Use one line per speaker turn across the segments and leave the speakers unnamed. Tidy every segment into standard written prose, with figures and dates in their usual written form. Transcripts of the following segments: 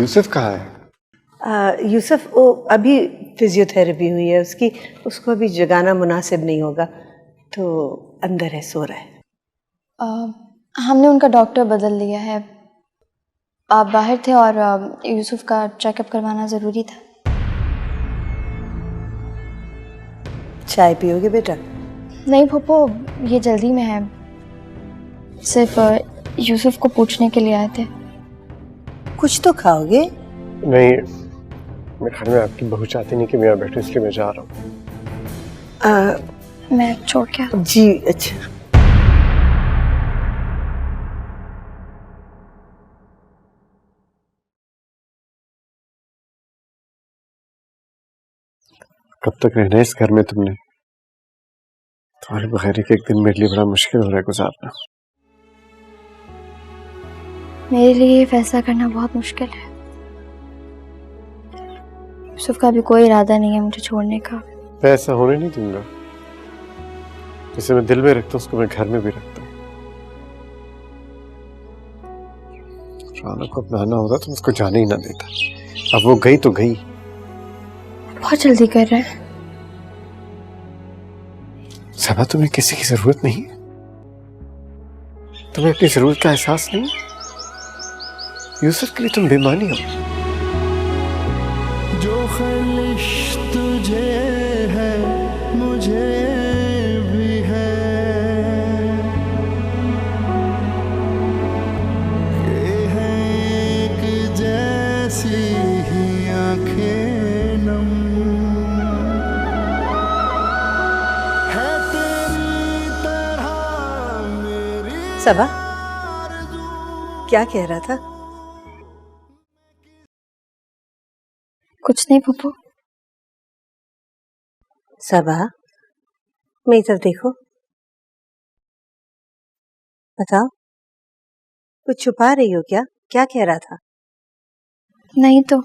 यूसुफ कहाँ है?
यूसुफ वो अभी फिजियोथेरेपी हुई है उसकी, उसको अभी जगाना मुनासिब नहीं होगा, तो अंदर है, सो रहा है।
हमने उनका डॉक्टर बदल लिया है। आप बाहर थे और यूसुफ का चेकअप करवाना ज़रूरी था।
चाय पियोगे बेटा?
नहीं फूफो, ये जल्दी में है, सिर्फ यूसुफ को पूछने के लिए आए थे।
कुछ तो खाओगे?
नहीं, मैं घर में आपकी बहू चाहती नहीं कि मैं यहाँ बैठूं, इसलिए मैं जा रहा हूँ।
मैं छोड़ के आता हूँ।
जी अच्छा।
कब तक रहना है इस घर में तुमने? तुम्हारे बगैर एक दिन मेरे लिए बड़ा मुश्किल हो रहा है गुजारना।
मेरे लिए ये फैसला करना बहुत मुश्किल है। यूसुफ का भी कोई इरादा नहीं है मुझे छोड़ने का।
मैं ऐसा होने नहीं दूंगा। जिसे मैं दिल में रखता हूँ उसको मैं घर में भी रखता हूँ। राना को अपना आना होता तो उसको जाने ही ना देता। अब वो गई तो गई।
बहुत जल्दी कर रहे हैं।
सबा, तुम्हें किसी की जरूरत नहीं है? तुम्हें अपनी जरूरत का एहसास नहीं? यूसुफ के लिए तुम बेमानी हो।
जो ख्वाहिश तुझे है मुझे भी है, ये है एक जैसी ही आंखें नम, है तेरी तरह मेरी।
सबा क्या कह रहा था?
कुछ नहीं फूफो।
सबा, मेरी तरफ देखो, बताओ, कुछ छुपा रही हो क्या? क्या कह रहा था?
नहीं तो।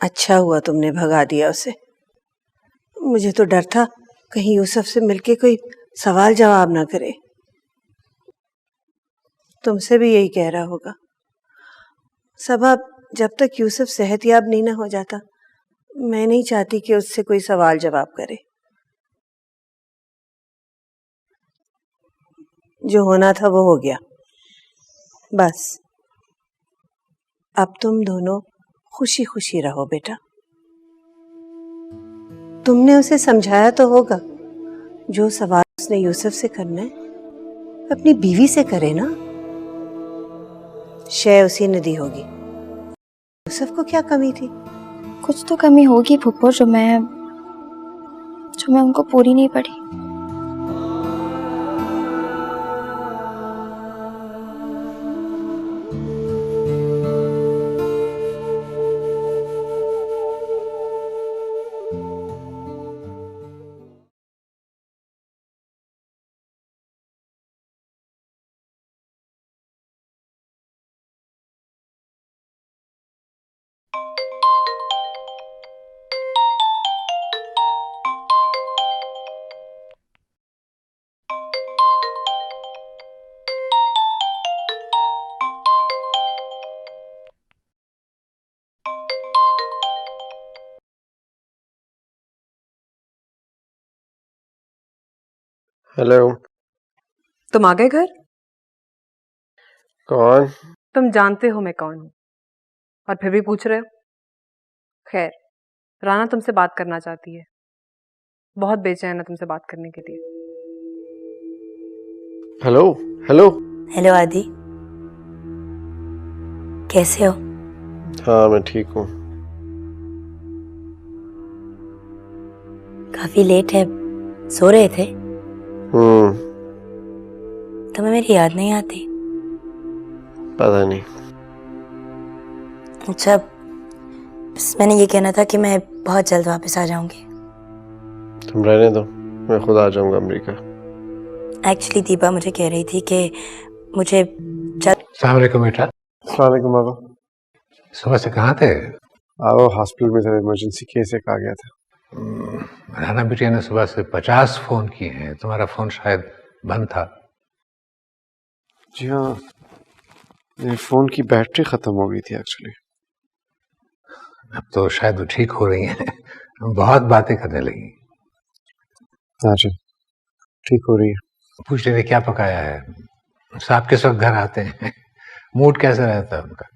अच्छा हुआ तुमने भगा दिया उसे। मुझे तो डर था कहीं यूसुफ से मिलके कोई सवाल जवाब ना करे। तुमसे भी यही कह रहा होगा। सबा, जब तक यूसुफ सेहतयाब नहीं ना हो जाता, मैं नहीं चाहती कि उससे कोई सवाल जवाब करे। जो होना था वो हो गया, बस अब तुम दोनों खुशी खुशी रहो बेटा। तुमने उसे समझाया तो होगा, जो सवाल उसने यूसुफ से करना है अपनी बीवी से करे ना। शय उसी ने दी होगी। यूसुफ को क्या कमी थी?
कुछ तो कमी होगी फूफो जो मैं उनको पूरी नहीं पड़ी।
हेलो।
तुम आ गए घर?
कौन?
तुम जानते हो मैं कौन हूं और फिर भी पूछ रहे हो। खैर, राना तुमसे बात करना चाहती है, बहुत बेचैन है तुमसे बात करने के लिए।
Hello hello.
हेलो आदि, कैसे हो?
हाँ मैं ठीक हूँ।
काफी लेट है, सो रहे थे? तुम्हें मेरी याद नहीं आती?
पता नहीं।
अच्छा, बस मैंने ये कहना था कि मैं बहुत जल्द वापस आ जाऊंगी।
तुम रहने दो, मैं खुद आ जाऊंगा अमेरिका।
एक्चुअली दीपा मुझे कह रही थी कि मुझे
अस्सलाम वालेकुम बेटा।
अस्सलाम वालेकुम बाबा।
सुबह से कहाँ थे?
आओ, हॉस्पिटल में जरा इमरजेंसी केस एक आ गया था।
राना बिटिया ने सुबह से 50 फोन किए हैं, तुम्हारा फोन शायद बंद था।
जी हाँ, मेरे फोन की बैटरी खत्म हो गई थी एक्चुअली।
अब तो शायद वो ठीक हो रही हैं, बहुत बातें करने लगी।
हाँ जी, ठीक हो रही है।
पूछ रहे थे क्या पकाया है, साहब किस वक्त घर आते हैं, मूड कैसा रहता है उनका?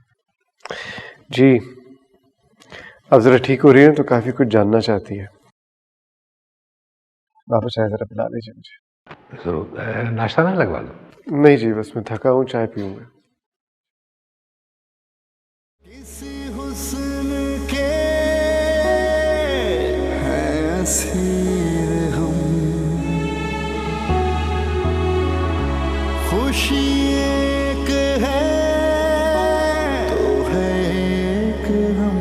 जी, अब जरा ठीक हो रही है तो काफी कुछ जानना चाहती है। वापस चाय जरा पिला दीजिए मुझे।
जरूर। नाश्ता ना लगवा लो?
नहीं जी, बस मैं थका हूँ, चाय पीऊंगा।
किसी हुस्न के हैं असीर हम, खुशी एक है तो है एक हम,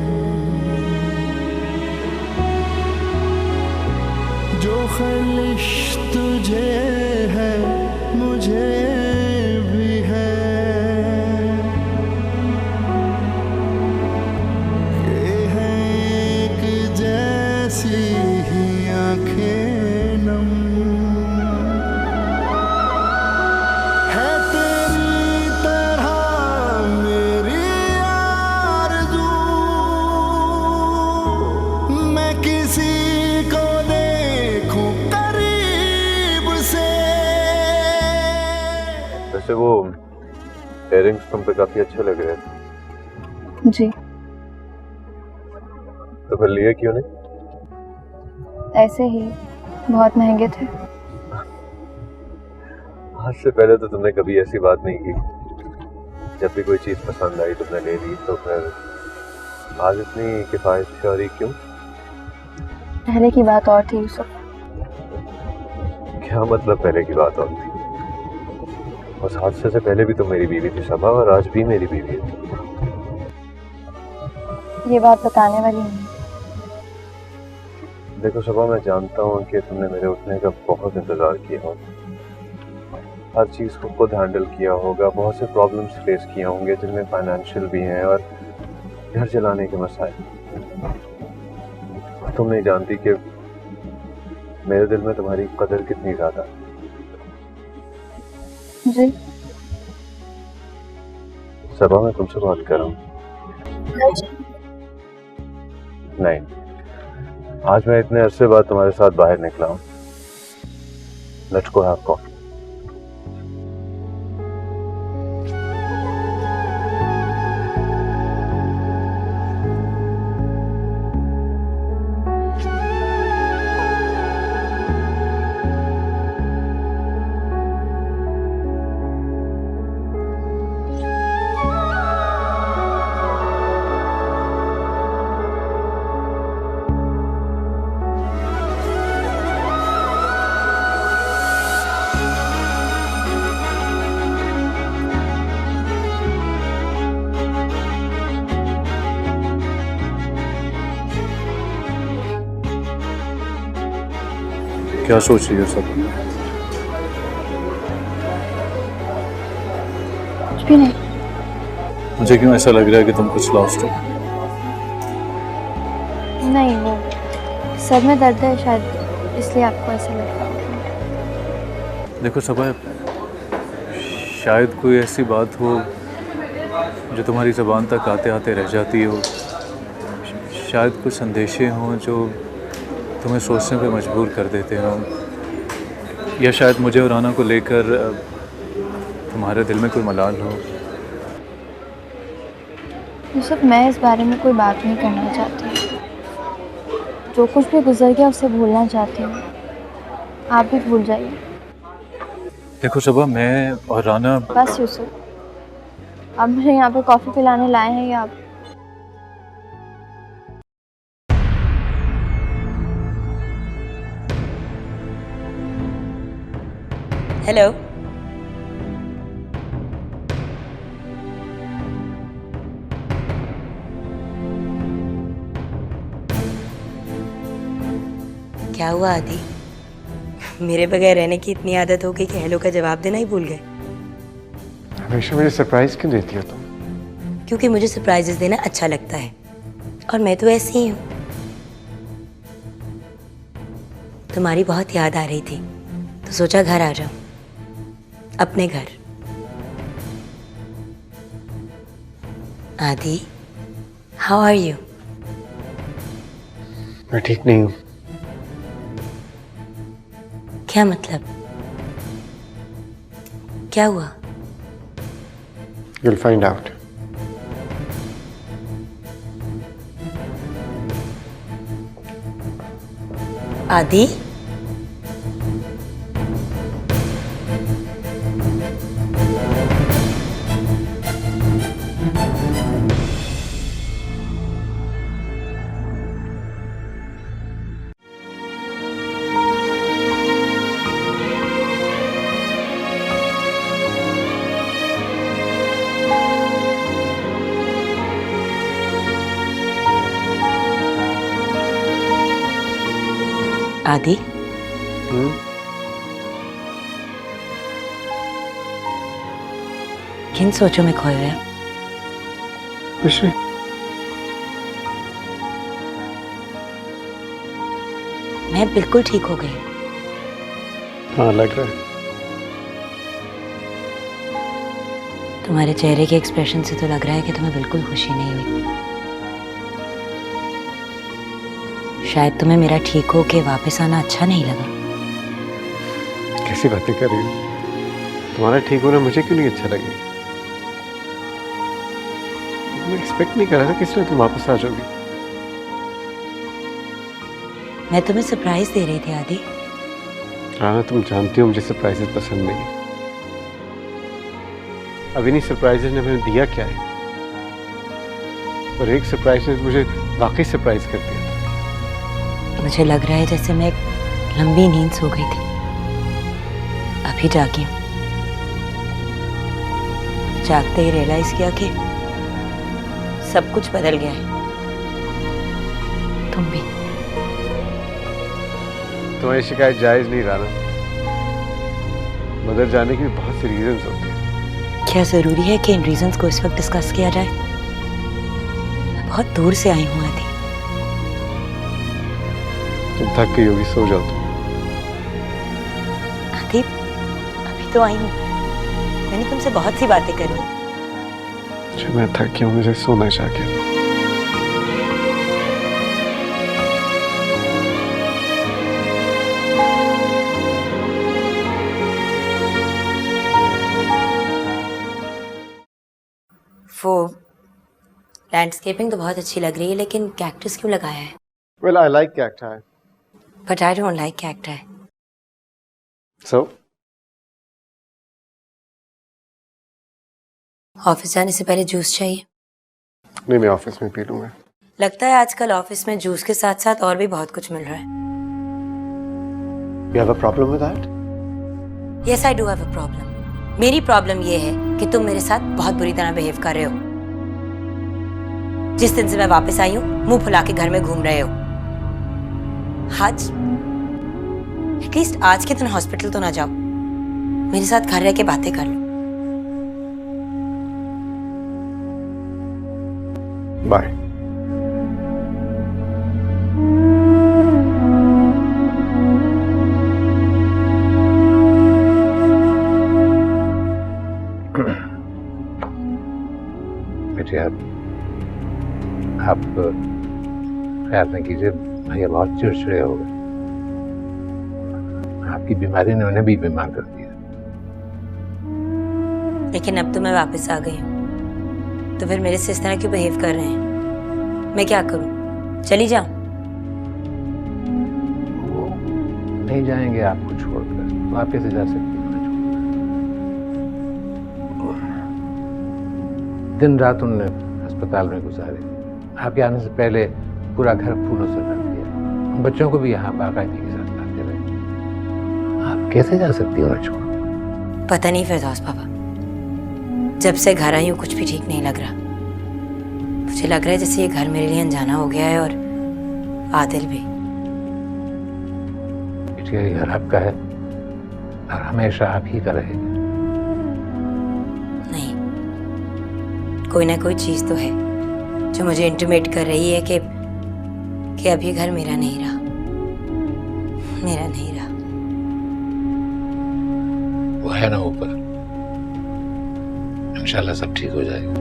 जो ख्वाहिश तुझे है मुझे भी है, ये है एक जैसी ही आंखें नम, है तेरी तरह मेरी आरज़ू, मैं किसी को देखूं करीब से।
वैसे वो इयररिंग्स तुम पे काफी अच्छे लग रहे हैं,
जी,
तो फिर लिए क्यों नहीं?
ऐसे ही, बहुत महंगे थे।
आज से पहले तो तुमने कभी ऐसी बात नहीं की। जब भी कोई चीज पसंद आई तुमने ले ली, तो फिर आज इतनी किफायतशारी क्यों?
पहले की बात और थी यूसुफ।
क्या मतलब पहले की बात और थी? उस हादसे से पहले भी तो मेरी बीवी थी सबा, और आज भी मेरी बीवी है।
ये बात बताने वाली नहीं।
देखो सबा, मैं जानता हूँ कि तुमने मेरे उठने का बहुत इंतजार किया हो, हर चीज को खुद हैंडल किया होगा, बहुत से प्रॉब्लम्स फेस किए होंगे जिनमें फाइनेंशियल भी हैं और घर चलाने के मसाइल। तुम नहीं जानती कि मेरे दिल में तुम्हारी कदर कितनी ज्यादा।
जी,
सबा, मैं तुमसे बात कर रहा हूँ। नहीं, आज मैं इतने अरसे बाद तुम्हारे साथ बाहर निकला हूँ। Let's go have coffee. क्या सोच रही हो सब?
कुछ भी नहीं।
मुझे क्यों ऐसा लग रहा है कि तुम कुछ लॉस्ट हो?
नहीं, वो सर में दर्द है शायद, इसलिए आपको ऐसा लग रहा है।
देखो सबा, शायद कोई ऐसी बात हो जो तुम्हारी ज़बान तक आते आते रह जाती हो, शायद कुछ संदेशे हों जो तुम्हें सोचने पे मजबूर कर देते हों, या शायद मुझे और राना को लेकर तुम्हारे दिल में कोई मलाल हो।
यूसुफ, मैं इस बारे में कोई बात नहीं करना चाहती। जो कुछ भी गुजर गया उसे भूलना चाहती हूँ। आप भी भूल जाइए।
देखो सबा, मैं और राना।
बस यूसुफ, आप मुझे यहाँ पे कॉफ़ी पिलाने लाए हैं या आप?
हेलो, क्या हुआ आदि? मेरे बगैर रहने की इतनी आदत हो गई कि हेलो का जवाब देना ही भूल गए।
हमेशा मुझे सरप्राइज क्यों देती हो तुम?
क्योंकि मुझे सरप्राइजेस देना अच्छा लगता है, और मैं तो ऐसी ही हूँ। तुम्हारी बहुत याद आ रही थी तो सोचा घर आ जाऊं, अपने घर। आदि, हाउ आर यू?
मैं ठीक नहीं हूँ।
क्या मतलब? क्या हुआ?
You'll find out.
आदि? आदि? किन सोचों में खोए हुए?
कुछ नहीं।
मैं बिल्कुल ठीक हो गई।
हाँ, लग रहा है।
तुम्हारे चेहरे के एक्सप्रेशन से तो लग रहा है कि तुम्हें बिल्कुल खुशी नहीं हुई। शायद तुम्हें मेरा ठीक हो के वापस आना अच्छा नहीं लगा।
कैसी बातें कर रही हो? तुम्हारा ठीक होना मुझे क्यों नहीं अच्छा लगेगा? मैं एक्सपेक्ट नहीं कर रहा था किस लिए तुम वापस आ जाओगी।
मैं तुम्हें सरप्राइज दे रही थी आदि।
राना, तुम जानती हो मुझे सरप्राइजेस पसंद नहीं। अब इन्हीं सरप्राइजेस ने हमें दिया क्या है? और एक सरप्राइज ने मुझे वाकई सरप्राइज कर दिया था।
मुझे लग रहा है जैसे मैं एक लंबी नींद सो गई थी, अभी जागी हूं। जागते ही रियलाइज किया कि सब कुछ बदल गया है। तुम भी।
तुम्हारी शिकायत जायज नहीं राना। बदल जाने के भी बहुत से रीजंस होते हैं।
क्या जरूरी है कि इन रीजंस को इस वक्त डिस्कस किया जाए? मैं बहुत दूर से आई हूं आदि।
तुम थक गई होगी, सो जाओ तुम।
आदि, अभी तो आई हूं। मैंने तुमसे बहुत सी बातें करी।
अच्छा, मैं थक गया हूँ, मुझे सोना चाहिए।
वो लैंडस्केपिंग तो बहुत अच्छी लग रही है, लेकिन कैक्टस क्यों लगाया है?
Well, I like cacti.
But I don't like cacti.
So?
Office जाने से पहले जूस चाहिए।
नहीं, मैं ऑफिस में पी लूंगा।
लगता है आजकल ऑफिस में जूस के साथ साथ और भी बहुत कुछ मिल रहा है।
You have a problem with that?
Yes, I do have a problem. मेरी प्रॉब्लम ये है कि तुम मेरे साथ बहुत बुरी तरह बिहेव कर रहे हो। जिस दिन से मैं वापस आई हूँ, मुंह फुला के घर में घूम रहे हो। आज एटलीस्ट आज के दिन हॉस्पिटल तो ना जाओ, मेरे साथ घर रह के बातें कर लो।
बाय।
बेटे, आप ख्याल न कीजिए, भैया बहुत चिड़चिड़े हो गए। आपकी बीमारी ने उन्हें भी बीमार कर दिया।
लेकिन अब तो मैं वापस आ गई हूँ, तो फिर मेरे से इस तरह क्यों बिहेव कर रहे हैं? मैं क्या करूँ? चली जाऊं?
वो नहीं जाएंगे आपको छोड़कर, तो आप कैसे जा सकती हैं? दिन रात उन्होंने अस्पताल में गुजारे। आपके आने से पहले पूरा घर फूलों से भर दिया। बच्चों को भी यहाँ बाकायदगी के साथ लाते रहे। आप कैसे जा सकती हो छोड़?
पता नहीं फिरदौस पापा, जब से घर आई हूँ कुछ भी ठीक नहीं लग रहा। मुझे लग रहा है जैसे ये घर मेरे लिए अनजाना हो गया है, और आदिल भी।
ये घर आपका है और हमेशा आप ही का रहेगा।
नहीं, कोई ना कोई चीज तो है जो मुझे इंटिमेट कर रही है कि अब ये घर मेरा नहीं रहा, मेरा नहीं रहा।
वो है ना ऊपर, इंशाल्लाह सब ठीक हो जाएगा।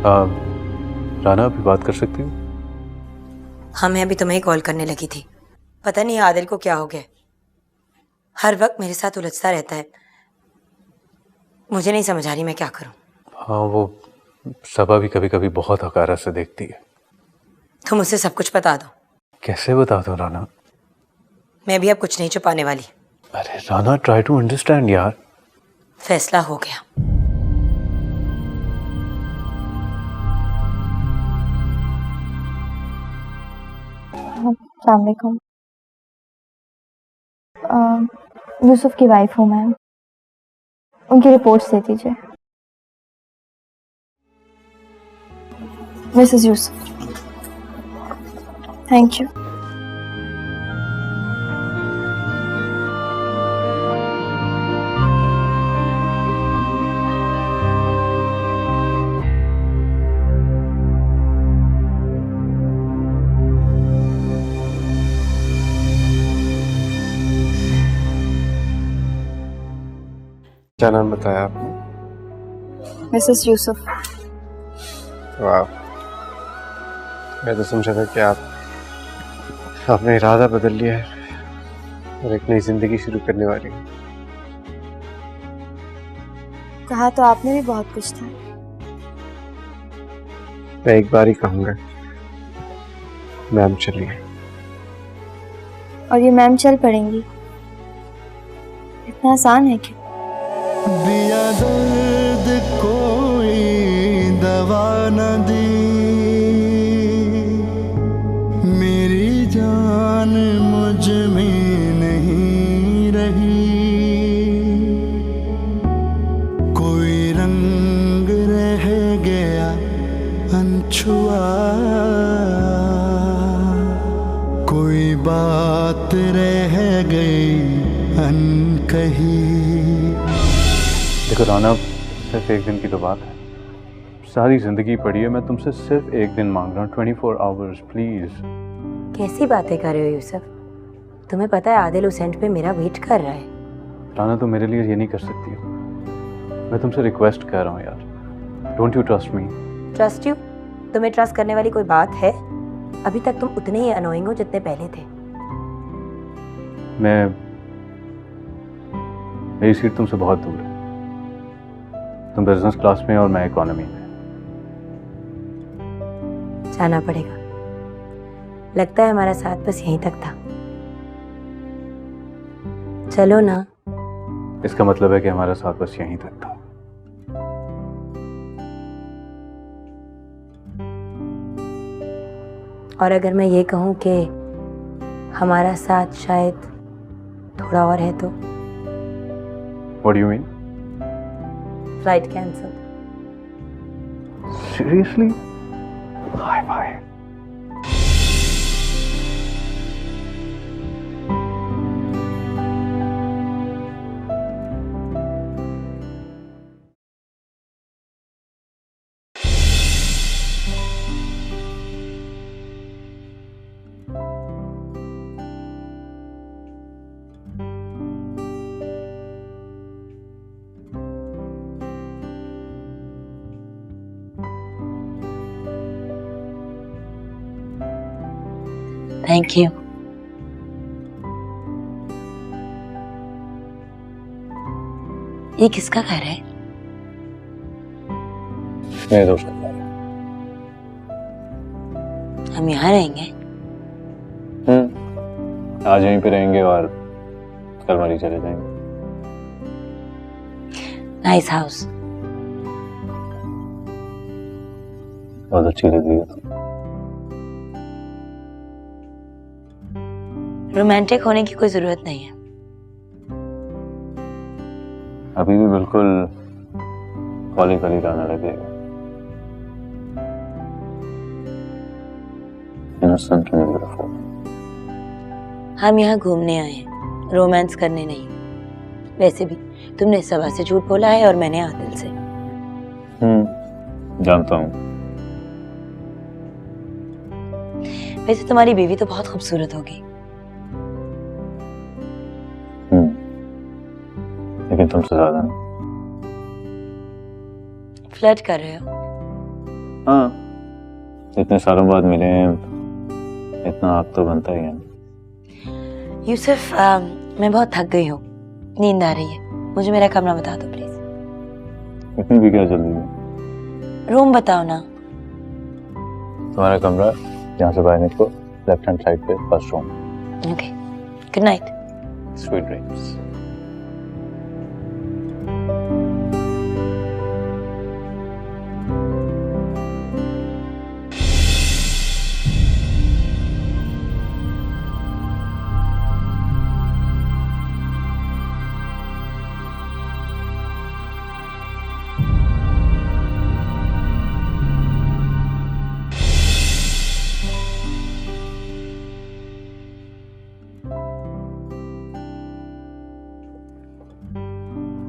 राना अभी बात कर सकती हूँ?
हाँ, मैं अभी तुम्हें कॉल करने लगी थी। पता नहीं आदिल को क्या हो गया, हर वक्त मेरे साथ उलझता रहता है। मुझे नहीं समझ आ रही मैं क्या करूं।
हाँ, वो सबा भी कभी कभी बहुत हकारा से देखती है।
तुम मुझसे सब कुछ बता दो।
कैसे बता दो राना?
मैं भी अब कुछ नहीं छुपाने वाली।
अरे राना, ट्राई टू अंडरस्टैंड यार।
फैसला हो गया।
अस्सलाम वालेकुम। यूसुफ की वाइफ हूँ मैं, उनकी रिपोर्ट्स दे दीजिए। मिसेस यूसुफ। Thank you.
क्या नाम बताया आपने?
मिसेस यूसुफ।
वाह, मैं तो समझा था कि आपने इरादा बदल लिया है और एक नई जिंदगी शुरू करने वाली है।
कहा तो आपने भी बहुत कुछ था।
मैं एक बार ही कहूँगा, मैम चलिए।
और ये मैम चल पड़ेंगी? इतना आसान है क्या?
दिया दर्द कोई दवा न दी, मेरी जान मुझ में नहीं रही, कोई रंग रह गया अनछुआ, कोई बात रह गई अनकही।
देखो राना, सिर्फ एक दिन की तो बात है, सारी जिंदगी पड़ी है। मैं तुमसे सिर्फ एक दिन मांग रहा हूँ, 24 आवर्स प्लीज।
कैसी बातें कर रहे हो यूसुफ? तुम्हें पता है आदिल उस एंड पे मेरा वेट कर रहा है।
राना, तुम मेरे लिए ये नहीं कर सकती हो। मैं तुमसे रिक्वेस्ट कर रहा हूँ यार, don't you trust me?
Trust you? तुम्हें ट्रस्ट करने वाली कोई बात है? अभी तक तुम उतने ही अनोइंग हो जितने पहले थे।
मेरी सीट तुमसे बहुत दूर है। तुम बिजनेस क्लास में और मैं इकोनॉमी में।
जाना पड़ेगा। लगता है हमारा साथ बस यहीं तक था। चलो ना।
इसका मतलब है कि हमारा साथ बस यहीं तक था।
और अगर मैं ये कहूं कि हमारा साथ शायद थोड़ा और है तो?
What do you mean?
Flight cancel.
Seriously? Bye bye.
Thank you. ये किसका घर है?
मेरे दोस्त का घर है।
हम यहाँ रहेंगे?
आज यहीं पे रहेंगे और कल मरी चले जाएंगे।
Nice house.
बहुत अच्छी लग रही है।
रोमांटिक होने की कोई जरूरत नहीं है।
अभी भी बिल्कुल कॉली कॉली गाना लगेगा। Innocent and beautiful.
हम यहाँ घूमने आए हैं, रोमांस करने नहीं। वैसे भी तुमने सबा से झूठ बोला है और मैंने आदिल से।
जानता हूँ।
वैसे तुम्हारी बीवी तो बहुत खूबसूरत होगी।
लेकिन तुमसे ज्यादा नहीं।
फ्लर्ट कर रहे हो?
हाँ, इतने सालों बाद मिले हैं, इतना आप तो बनता ही है।
यूसुफ, मैं बहुत थक गई हूँ, नींद आ रही है, मुझे मेरा कमरा बता दो प्लीज।
इतनी भी क्या जल्दी है?
रूम बताओ ना।
तुम्हारा कमरा यहाँ से बाहर निकलो, लेफ्ट हैंड साइड पे first room.
Okay, good night.
Sweet dreams.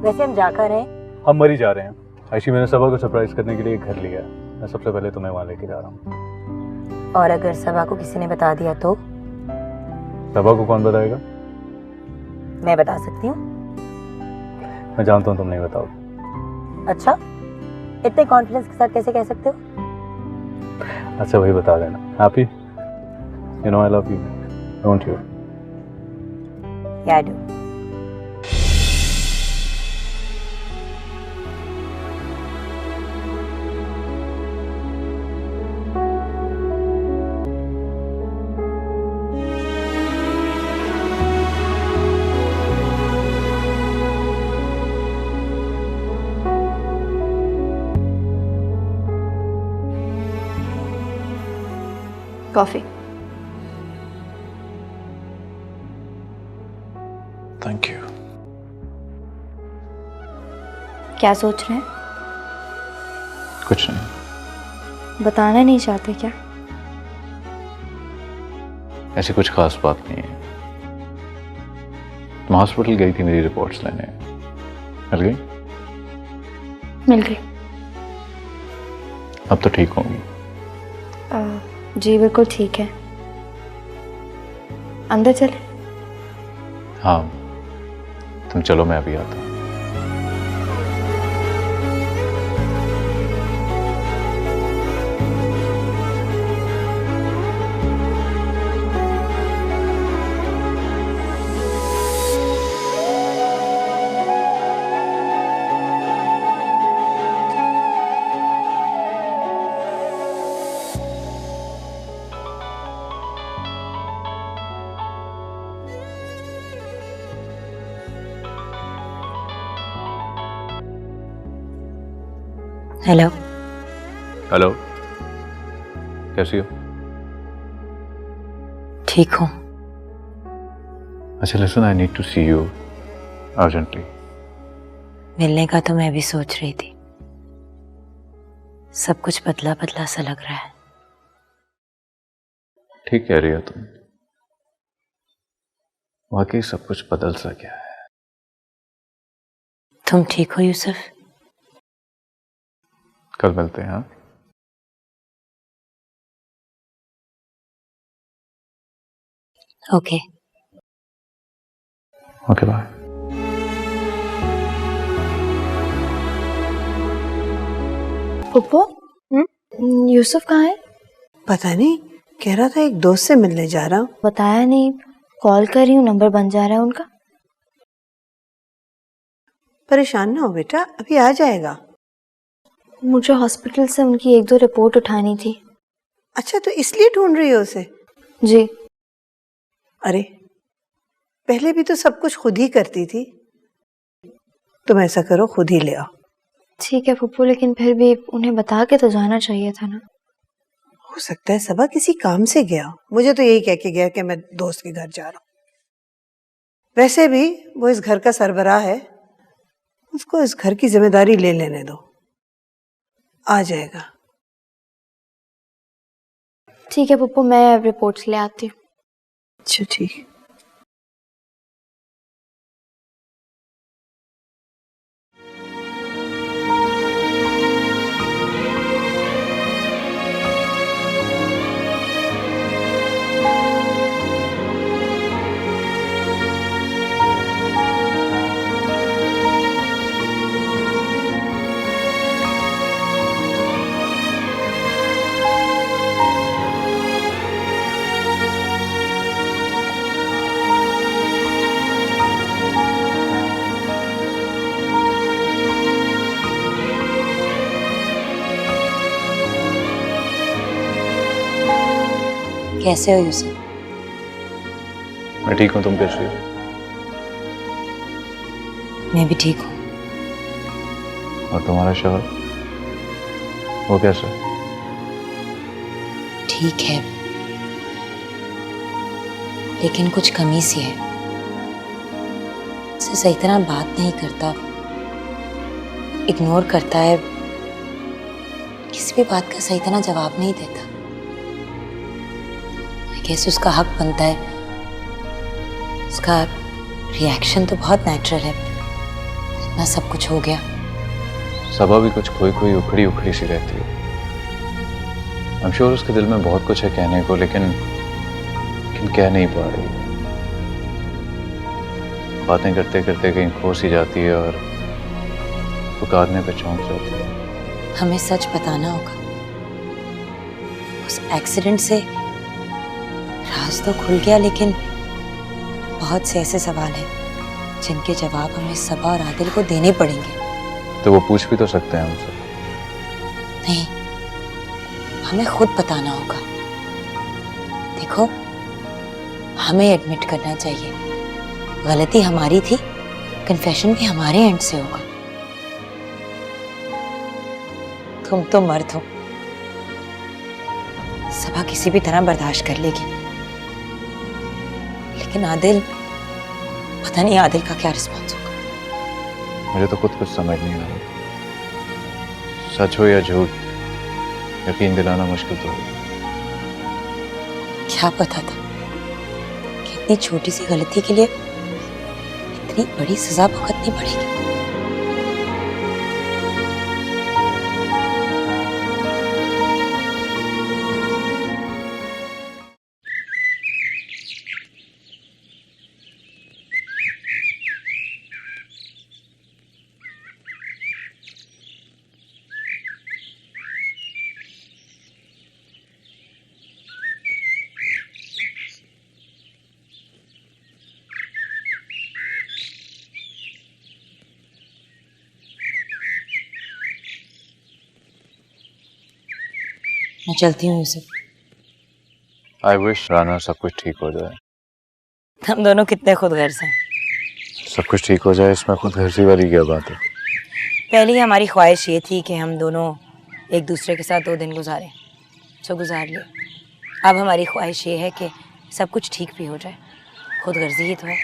वैसे हम जाकर हैं।
हम मरी जा रहे हैं। आयशी, मैंने सबा को सरप्राइज करने के लिए एक घर लिया है। मैं सबसे पहले तुम्हें वहाँ लेके जा रहा हूँ।
और अगर सबा को किसी ने बता दिया तो?
सबा को कौन बताएगा?
मैं बता सकती हूँ।
मैं जानता हूँ तुम नहीं बताओगे।
अच्छा, इतने कॉन्फिडेंस के साथ कैसे कह सकते हो?
अच्छा, वही बता देना। Happy? You know I love you, don't you?
Yeah I do.
Coffee.
Thank you.
क्या सोच रहे हैं?
कुछ नहीं।
बताना नहीं चाहते क्या?
ऐसी कुछ खास बात नहीं है। तुम हॉस्पिटल गई थी मेरी रिपोर्ट्स लेने, मिल गई?
मिल गई।
अब तो ठीक होंगी?
जी बिल्कुल ठीक है। अंदर चले?
हाँ, तुम चलो, मैं अभी आता हूँ।
हेलो।
हेलो, कैसी हो?
ठीक हूँ।
अच्छा listen, I need to see you urgently.
मिलने का तो मैं भी सोच रही थी। सब कुछ बदला बदला सा लग रहा है।
ठीक कह रही हो तुम, वाकई सब कुछ बदल सा गया है।
तुम ठीक हो यूसुफ?
कल मिलते हैं। हाँ,
okay.
Okay, bye.
Puppo, Yusuf कहाँ है?
पता नहीं, कह रहा था एक दोस्त से मिलने जा रहा हूँ।
बताया नहीं। कॉल कर रही हूँ, नंबर बन जा रहा है उनका।
परेशान ना हो बेटा, अभी आ जाएगा।
मुझे हॉस्पिटल से उनकी एक दो रिपोर्ट उठानी थी।
अच्छा, तो इसलिए ढूंढ रही हो उसे?
जी।
अरे, पहले भी तो सब कुछ खुद ही करती थी। तुम ऐसा करो, खुद ही ले आओ।
ठीक है फुप्पो, लेकिन फिर भी उन्हें बता के तो जाना चाहिए था ना।
हो सकता है सबा किसी काम से गया हो। मुझे तो यही कह के गया कि मैं दोस्त के घर जा रहा हूँ। वैसे भी वो इस घर का सरबराह है, उसको इस घर की जिम्मेदारी ले लेने दो, आ जाएगा।
ठीक है पुप्पो, मैं रिपोर्ट्स ले आती हूँ।
अच्छा ठीक।
कैसे हो यूसुफ?
मैं ठीक हूँ, तुम कैसी हो?
मैं भी ठीक हूँ।
और तुम्हारा शौहर, वो कैसा?
ठीक है, लेकिन कुछ कमी सी है। उसे सही तरह बात नहीं करता, इग्नोर करता है, किसी भी बात का सही तरह जवाब नहीं देता। कैसे उसका हक बनता है, उसका रिएक्शन तो बहुत नेचुरल है। इतना सब कुछ हो गया।
सबा भी कुछ खोई खोई उखड़ी उखड़ी सी रहती है। I'm sure उसके दिल में बहुत कुछ है कहने को, लेकिन कह नहीं पा रही। बातें करते करते कहीं खो सी जाती है और पुकारने पे चौंक जाती है।
हमें सच बताना होगा। उस एक्सीडेंट से राज तो खुल गया, लेकिन बहुत से ऐसे सवाल हैं जिनके जवाब हमें सबा और आदिल को देने पड़ेंगे।
तो वो पूछ भी तो सकते हैं हमसे।
नहीं, हमें खुद बताना होगा। देखो, हमें एडमिट करना चाहिए, गलती हमारी थी, कन्फेशन भी हमारे एंड से होगा। तुम तो मर्द हो, सबा किसी भी तरह बर्दाश्त कर लेगी, लेकिन आदिल, पता नहीं आदिल का क्या रिस्पॉन्स होगा।
मुझे तो खुद कुछ समझ नहीं आ रहा। सच हो या झूठ, यकीन दिलाना मुश्किल तो है।
क्या पता था कि इतनी छोटी सी गलती के लिए इतनी बड़ी सजा भुगतनी पड़ेगी। मैं चलती हूँ यूसुफ।
आई विश राना सब कुछ ठीक हो जाए।
हम दोनों कितने खुदगर्ज हैं।
सब कुछ ठीक हो जाए, इसमें खुद गर्जी वाली क्या बात है?
पहले ही हमारी ख्वाहिश ये थी कि हम दोनों एक दूसरे के साथ 2 दिन गुजारें, जो गुजार लिए। अब हमारी ख्वाहिश ये है कि सब कुछ ठीक भी हो जाए। खुदगर्जी ही तो है।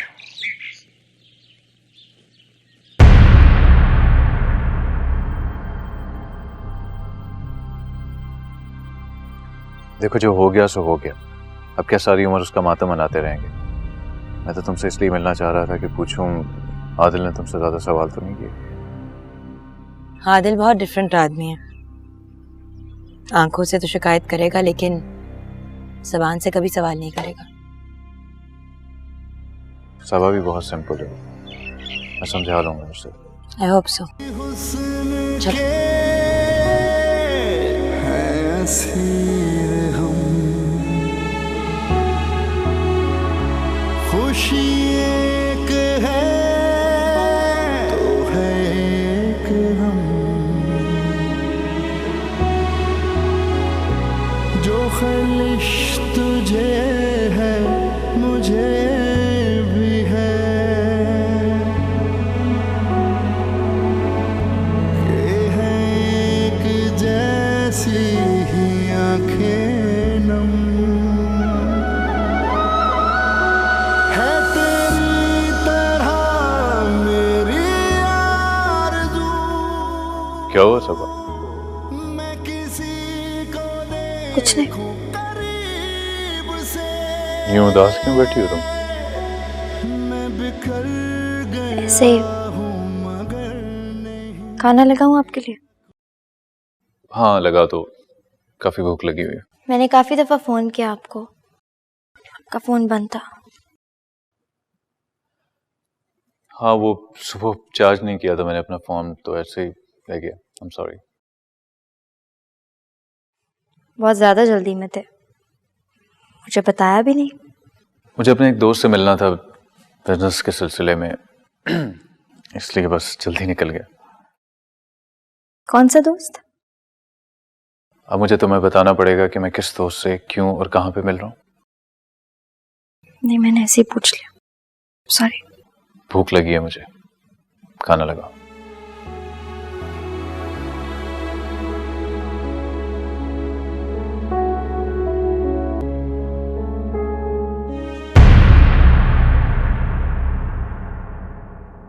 देखो, जो हो गया सो हो गया। अब क्या सारी उम्र उसका मातम मनाते रहेंगे? मैं तो तुमसे इसलिए मिलना चाह रहा था कि पूछूं, आदिल ने तुमसे ज्यादा सवाल तो नहीं किए?
आदिल बहुत डिफरेंट आदमी है। आंखों से तो शिकायत करेगा, लेकिन ज़बान से कभी सवाल नहीं करेगा।
सबा भी बहुत सिंपल है, मैं समझा लूंगा उससे।
I hope so.
खुशी एक है तो है एक हम, जो ख्वाहिश तुझे है मुझे भी है। ये है एक जैसी ही आंखें नम, है तेरी तरह मेरी आरज़ू।
क्या हुआ सबा?
मैं किसी को
कुछ नहीं।
करीब से
यूं उदास क्यों बैठी हो तुम?
मैं बिखर गया
ऐसे ही।
हूँ मगर नहीं।
खाना लगाऊं आपके लिए?
हाँ लगा दो, काफी भूख लगी हुई है।
मैंने काफी दफा फोन किया आपको, आपका फोन बंद था।
हाँ, वो सुबह चार्ज नहीं किया था मैंने अपना फोन, तो ऐसे ही रह गया। I am sorry.
बहुत ज्यादा जल्दी में थे, मुझे बताया भी नहीं।
मुझे अपने एक दोस्त से मिलना था बिजनेस के सिलसिले में, इसलिए बस जल्दी निकल गया।
कौन सा दोस्त?
अब मुझे तुम्हें बताना पड़ेगा कि मैं किस दोस्त से क्यों और कहाँ पे मिल रहा हूँ।
नहीं, मैंने ऐसे ही पूछ लिया, सॉरी।
भूख लगी है मुझे, खाना लगाओ।